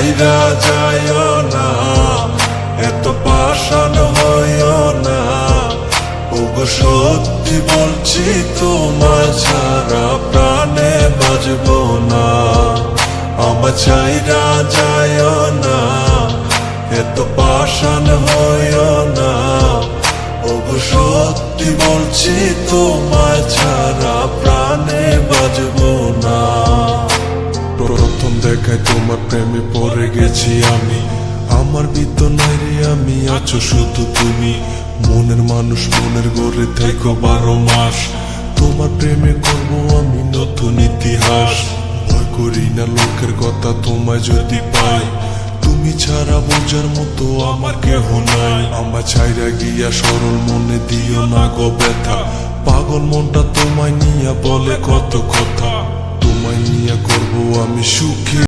ছাইরা যাইও না, এত পাষাণ হইও না। ওগো সত্যি বলছি তোমায় ছাড়া প্রাণে বাঁচবো না। আমার ছাইরা যাইও না, এত পাষাণ হইও না। ওগো সত্যি বলছি তোমায় ছাড়া প্রাণে বাঁচবো না। প্রথম দেখায় তোমার প্রেমে পড়ে গেছি আমি, আমার বিদ্যনায় রে আমি, আছো শুধু তুমি। মনের মানুষ মনের গড়ে থেকো 12 মাস, তোমার প্রেমে করবো আমি নতুন ইতিহাস। ভয় করি না লোকের কথা তোমায় যদি পাই, তুমি ছাড়া বোঝার মতো আমার কেহ নাই। আমার ছাইরা গিয়া সরল মনে দিও না গো ব্যথা, পাগল মনটা তোমায় নিয়া বলে কত কথা। তোমায় নিয়া করবো আমি সুখী।